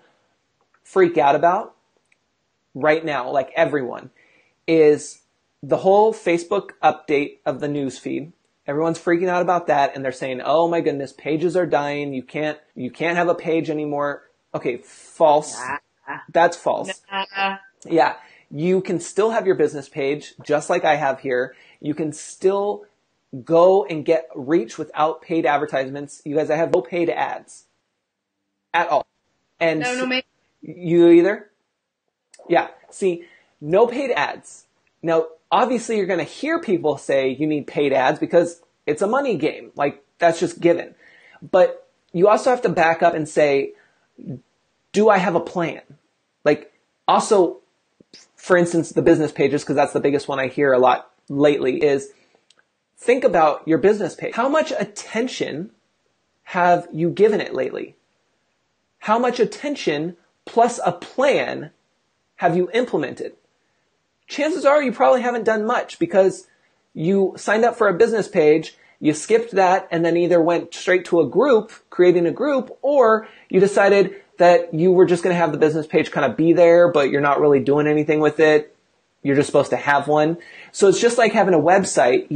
freak out about right now, like everyone, is the whole Facebook update of the news feed. Everyone's freaking out about that, and they're saying, "Oh my goodness, pages are dying. You can't have a page anymore." Okay, false. That's false. Yeah, you can still have your business page, just like I have here. You can still go and get reach without paid advertisements. You guys, I have no paid ads at all. And no, mate. You either? Yeah. See, no paid ads. Now, obviously, you're going to hear people say you need paid ads because it's a money game. Like, that's just given. But you also have to back up and say, do I have a plan? Like, also, for instance, the business pages, because that's the biggest one I hear a lot lately, is think about your business page. How much attention have you given it lately? How much attention plus a plan have you implemented? Chances are you probably haven't done much, because you signed up for a business page, you skipped that, and then either went straight to a group, creating a group, or you decided that you were just going to have the business page kind of be there, but you're not really doing anything with it. You're just supposed to have one. So it's just like having a website,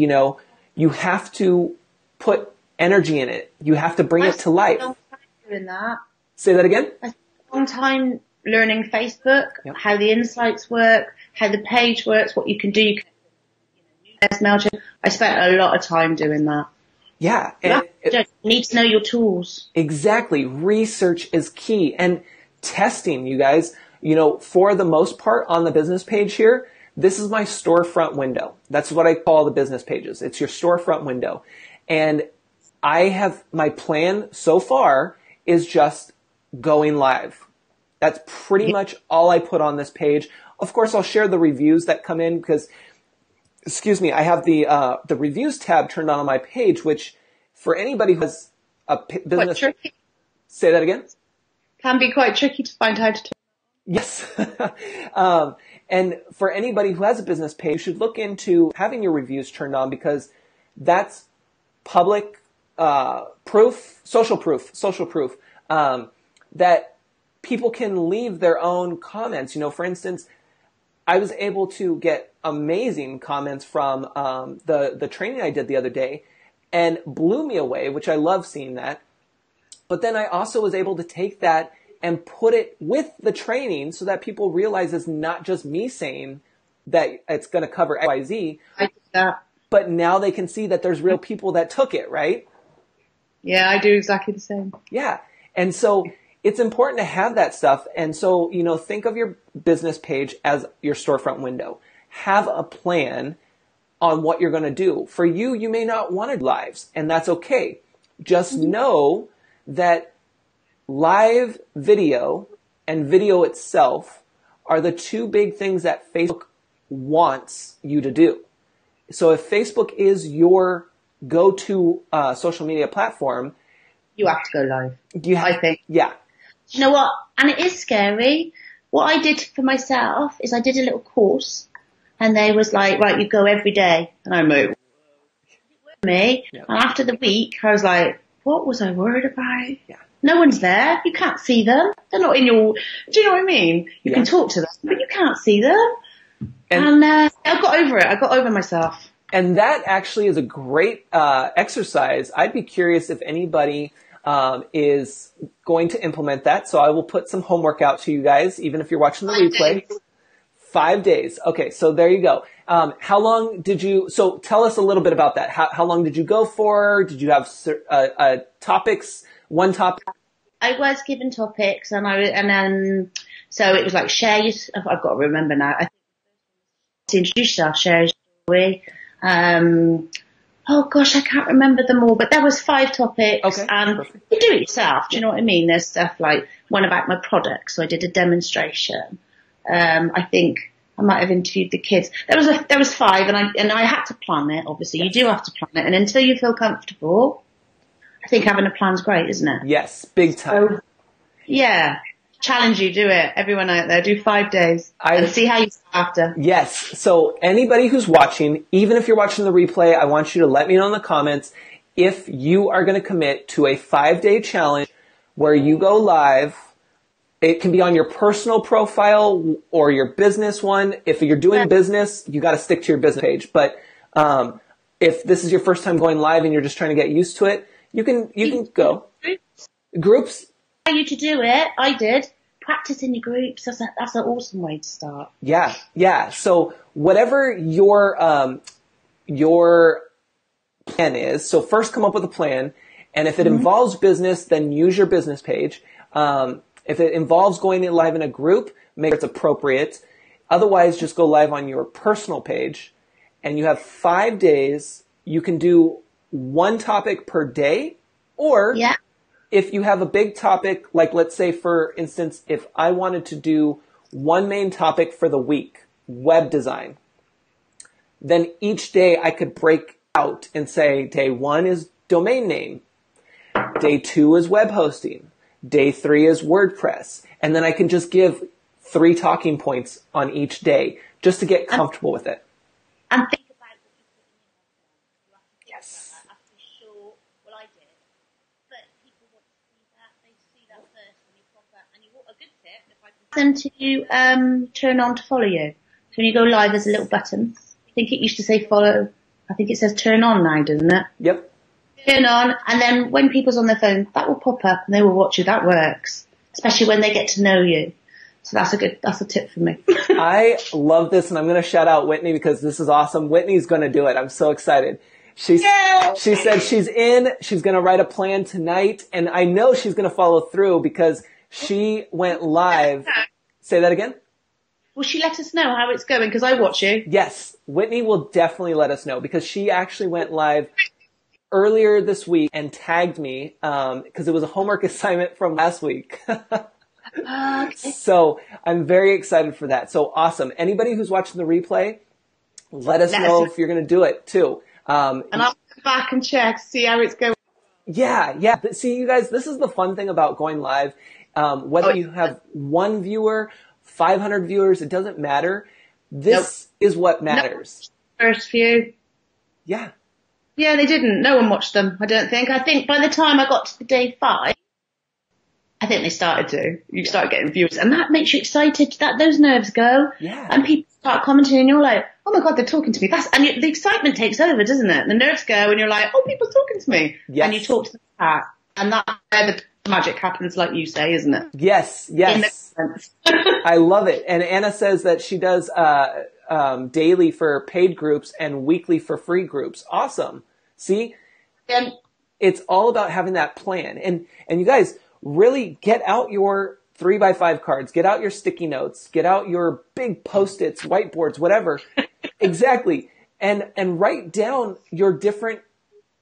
you have to put energy in it. You have to bring it to life. I spent a long time doing that. Say that again? I spent a long time learning Facebook, how the insights work, how the page works, what you can do. You can MailChimp. I spent a lot of time doing that. Yeah. You need to know your tools. Exactly. Research is key. And testing, you guys, for the most part on the business page here, this is my storefront window. That's what I call the business pages. It's your storefront window. And my plan so far is just going live. That's pretty much all I put on this page. Of course, I'll share the reviews that come in because, I have the reviews tab turned on my page, which for anybody who has a business. Quite tricky. Say that again? Can be quite tricky to find how to turn. Yes. And for anybody who has a business page, you should look into having your reviews turned on, because that's public proof, social proof, that people can leave their own comments. For instance, I was able to get amazing comments from the training I did the other day, and blew me away, which I love seeing that. But then I also was able to take that and put it with the training so that people realize it's not just me saying that it's going to cover X, Y, Z. I did that. But now they can see that there's real people that took it, right? Yeah, I do exactly the same. Yeah. And so it's important to have that stuff. And so, think of your business page as your storefront window. Have a plan on what you're going to do. For you, you may not want to do lives, and that's okay. Just know that live video and video itself are the two big things that Facebook wants you to do. So if Facebook is your go-to social media platform, you have to go live. I think. Yeah. You know what? And it is scary. What I did for myself is I did a little course, and they was like, right, you go every day. And I moved me. Yeah. And after the week, I was like, what was I worried about? Yeah. No one's there. You can't see them. They're not in your, do you know what I mean? You can talk to them, but you can't see them. And I got over it. I got over myself. And that actually is a great exercise. I'd be curious if anybody is going to implement that. So I will put some homework out to you guys, even if you're watching the replay. 5 days. Okay, so there you go. How long did you, so tell us a little bit about that. How long did you go for? Did you have topics, one topic? I was given topics, and then so it was like share your, I've got to remember now. I think to introduce yourself, share your story. Oh gosh, I can't remember them all, but there was 5 topics. Okay, and perfect. You do it yourself. Do you know what I mean? There's stuff like one about my product, so I did a demonstration. I think I might have interviewed the kids. There was 5, and I had to plan it. Obviously, you do have to plan it, and until you feel comfortable, I think having a plan's great, isn't it? Yes, big time. So, yeah. Challenge you, do it. Everyone out there, do 5 days and see how you feel after. Yes. So anybody who's watching, even if you're watching the replay, I want you to let me know in the comments if you are going to commit to a 5-day challenge where you go live. It can be on your personal profile or your business one. If you're doing business, you got to stick to your business page. But if this is your first time going live and you're just trying to get used to it, you can go. Groups. You to do it. I did. Practice in your groups. That's an awesome way to start. Yeah, yeah. So whatever your plan is, so first come up with a plan, and if it involves business, then use your business page. If it involves going live in a group, make sure it's appropriate. Otherwise, just go live on your personal page, and you have 5 days. You can do one topic per day, or if you have a big topic, like let's say, for instance, if I wanted to do one main topic for the week, web design, then each day I could break out and say, day 1 is domain name, day 2 is web hosting, day 3 is WordPress, and then I can just give 3 talking points on each day just to get comfortable with it. And think about what you put in your head. Yes. I have to be sure. Well, I did. But people want to see that. They see that first when you pop up. And a good tip, if I can them to turn on to follow you. So when you go live, there's a little button. I think it used to say follow. I think it says turn on now, doesn't it? Yep. Turn on, and then when people's on their phone, that will pop up and they will watch you. That works, especially when they get to know you. So that's a tip for me. I love this, and I'm going to shout out Whitney because this is awesome. Whitney's going to do it. I'm so excited. She said she's going to write a plan tonight, and I know she's going to follow through because she went live. Say that again? Will she let us know how it's going? Because I watch you. Yes, Whitney will definitely let us know because she actually went live earlier this week and tagged me because it was a homework assignment from last week. Okay. So I'm very excited for that. So awesome. Anybody who's watching the replay, let us know if you're going to do it too. And I'll come back and check, see how it's going. Yeah. But see, you guys, this is the fun thing about going live. Whether you have 1 viewer, 500 viewers, it doesn't matter. This is what matters. First few. Yeah. Yeah, they didn't. No one watched them, I don't think. I think by the time I got to the day 5, I think they started to. You start getting viewers, and that makes you excited. That those nerves go, and people start commenting, and you're like, "Oh my god, they're talking to me." The excitement takes over, doesn't it? The nerves go, and you're like, "Oh, people's talking to me," and you talk to the chat, and that's where the magic happens, like you say, isn't it? Yes. I love it. And Anna says that she does daily for paid groups and weekly for free groups. Awesome. See, it's all about having that plan, and you guys. Really get out your 3x5 cards, get out your sticky notes, get out your big Post-its, whiteboards, whatever. Exactly. And write down your different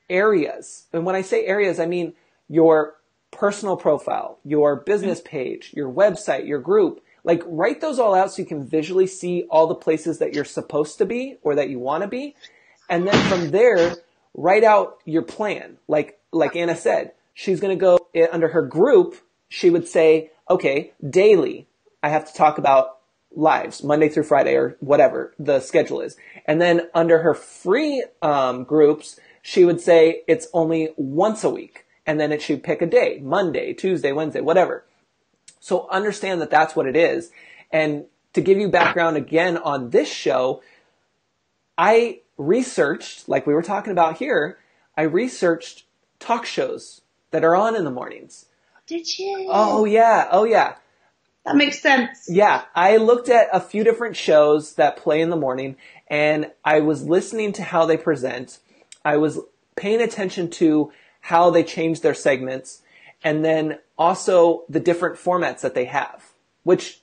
areas. And when I say areas, I mean your personal profile, your business page, your website, your group. Like write those all out so you can visually see all the places that you're supposed to be or that you want to be. And then from there, write out your plan. Like Anna said. She's going to go under her group. She would say, okay, daily, I have to talk about lives, Monday through Friday or whatever the schedule is. And then under her free groups, she would say it's only once a week. And then she'd pick a day, Monday, Tuesday, Wednesday, whatever. So understand that that's what it is. And to give you background again on this show, I researched, like we were talking about here, I researched talk shows that are on in the mornings. Did you? Oh yeah. That makes sense. Yeah. I looked at a few different shows that play in the morning and I was listening to how they present. I was paying attention to how they change their segments and then also the different formats that they have, which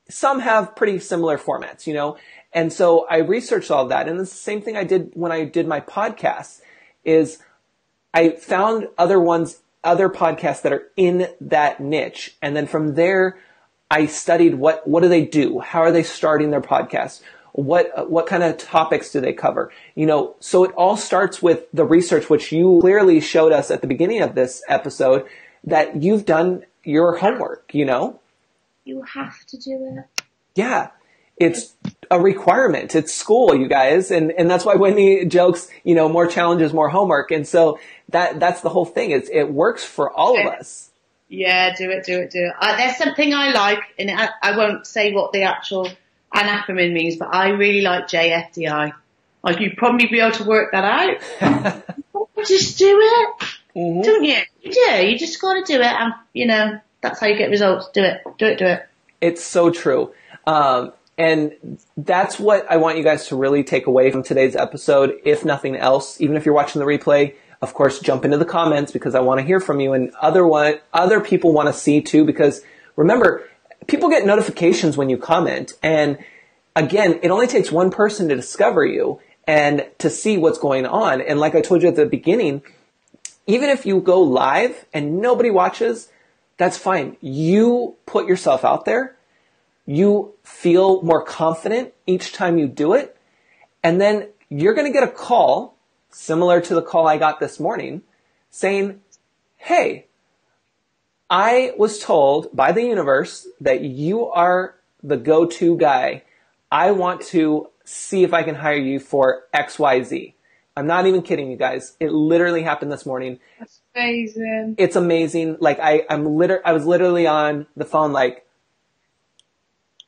some have pretty similar formats, you know? And so I researched all of that. And the same thing I did when I did my podcast is I found other podcasts that are in that niche. And then from there, I studied what do they do? How are they starting their podcast? What kind of topics do they cover? You know, so it all starts with the research, which you clearly showed us at the beginning of this episode that you've done your homework, you know? You have to do it. Yeah. It's a requirement. It's school, you guys. And that's why Wendy jokes, you know, more challenges, more homework. And so that's the whole thing. It works for all of us. Yeah, do it. There's something I like, and I won't say what the actual acronym means, but I really like JFDI. Like you'd probably be able to work that out. Just do it. Mm-hmm. Don't you? You do. You just got to do it. And, you know, that's how you get results. Do it. It's so true. And that's what I want you guys to really take away from today's episode. If nothing else, even if you're watching the replay, of course, jump into the comments because I want to hear from you and other people want to see too, because remember, people get notifications when you comment. And again, it only takes one person to discover you and to see what's going on. And like I told you at the beginning, even if you go live and nobody watches, that's fine. You put yourself out there. You feel more confident each time you do it. And then you're going to get a call, similar to the call I got this morning, saying, hey, I was told by the universe that you are the go-to guy. I want to see if I can hire you for XYZ. I'm not even kidding you guys. It literally happened this morning. That's amazing. It's amazing. Like I was literally on the phone like,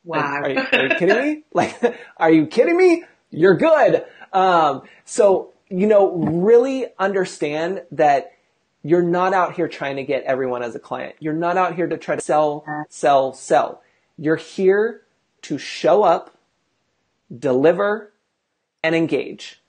wow. Are you kidding me? Like, are you kidding me? You're good. So, you know, really understand that you're not out here trying to get everyone as a client. You're not out here to try to sell. You're here to show up, deliver, and engage.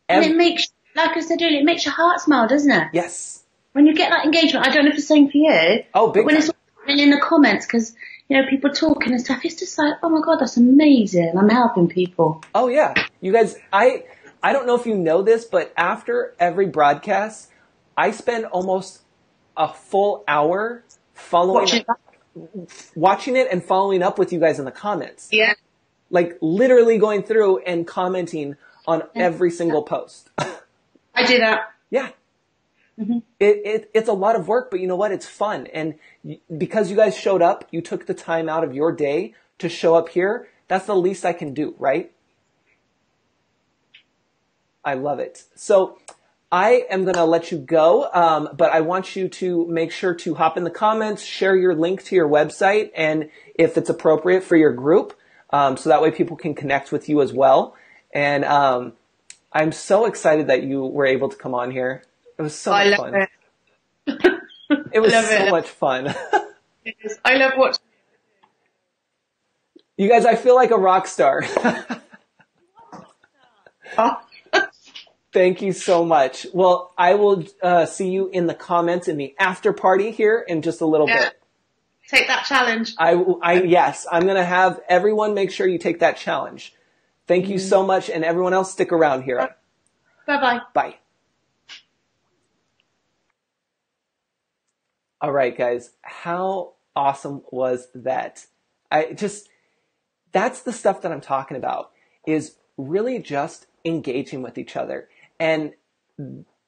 And it makes, like I said earlier, it makes your heart smile, doesn't it? Yes. When you get that engagement, I don't know if it's the same for you. Oh, big when time. It's in the comments, because, you know, people talking and stuff, it's just like, oh my God, that's amazing. I'm helping people. Oh yeah. You guys, I don't know if you know this, but after every broadcast, I spend almost a full hour watching it and following up with you guys in the comments. Yeah. Like literally going through and commenting on every single post. I do that. Yeah. Mm-hmm. It's a lot of work, but you know what? It's fun. And because you guys showed up, you took the time out of your day to show up here. That's the least I can do, right? I love it. So, I am going to let you go, but I want you to make sure to hop in the comments, share your link to your website, and if it's appropriate for your group, so that way people can connect with you as well. And I'm so excited that you were able to come on here. It was so much fun. It. It was so much fun. I love watching. You guys, I feel like a rock star. Oh. Thank you so much. Well, I will see you in the comments in the after party here in just a little bit. Take that challenge. Yes, I'm going to have everyone make sure you take that challenge. Thank you so much, and everyone else stick around here. Bye-bye. Bye. All right, guys. How awesome was that? That's the stuff that I'm talking about, is really just engaging with each other. And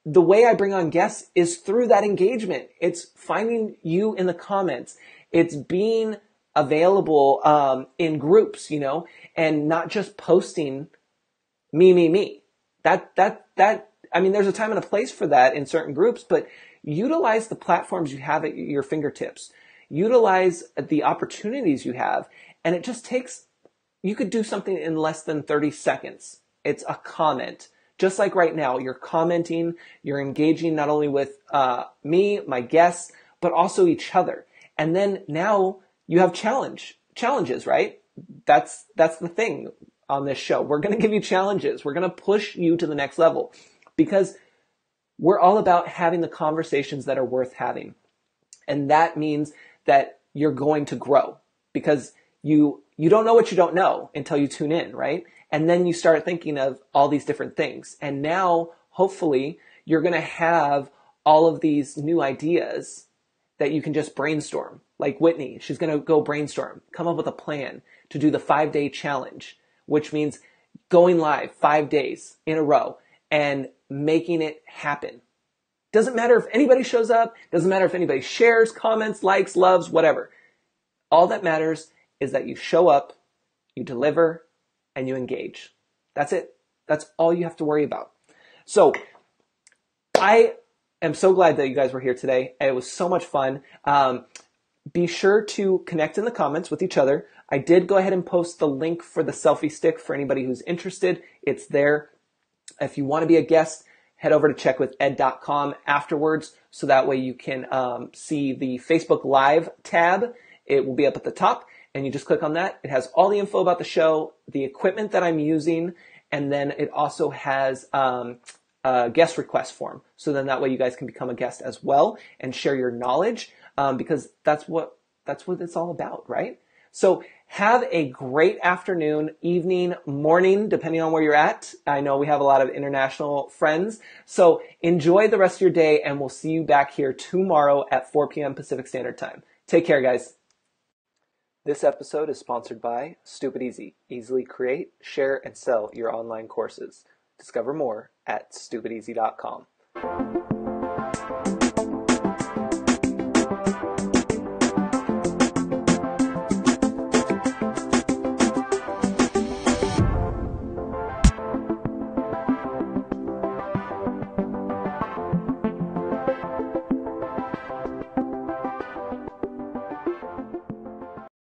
the way I bring on guests is through that engagement. It's finding you in the comments. It's being available in groups, and not just posting me. I mean, there's a time and a place for that in certain groups, but utilize the platforms you have at your fingertips. Utilize the opportunities you have, and it just takes, you could do something in less than 30 seconds. It's a comment. Just like right now, you're commenting, you're engaging not only with me, my guests, but also each other. And then now you have challenges, right? That's the thing on this show. We're going to give you challenges. We're going to push you to the next level, because we're all about having the conversations that are worth having. And that means that you're going to grow, because you don't know what you don't know until you tune in, right? And then you start thinking of all these different things. And now, hopefully, you're going to have all of these new ideas that you can just brainstorm. Like Whitney, she's going to go brainstorm, come up with a plan to do the 5-day challenge, which means going live 5 days in a row and making it happen. Doesn't matter if anybody shows up, doesn't matter if anybody shares, comments, likes, loves, whatever. All that matters is that you show up, you deliver, and you engage. That's it. That's all you have to worry about. So I am so glad that you guys were here today. It was so much fun. Be sure to connect in the comments with each other. I did go ahead and post the link for the selfie stick for anybody who's interested. It's there. If you want to be a guest, head over to checkwithed.com afterwards, so that way you can see the Facebook Live tab. It will be up at the top, and you just click on that. It has all the info about the show, the equipment that I'm using, and then it also has a guest request form. So then that way you guys can become a guest as well and share your knowledge, because that's what it's all about, right? So have a great afternoon, evening, morning, depending on where you're at. I know we have a lot of international friends. So enjoy the rest of your day, and we'll see you back here tomorrow at 4 p.m. Pacific Standard Time. Take care, guys. This episode is sponsored by Stupid Easy. Easily create, share, and sell your online courses. Discover more at stupideasy.com.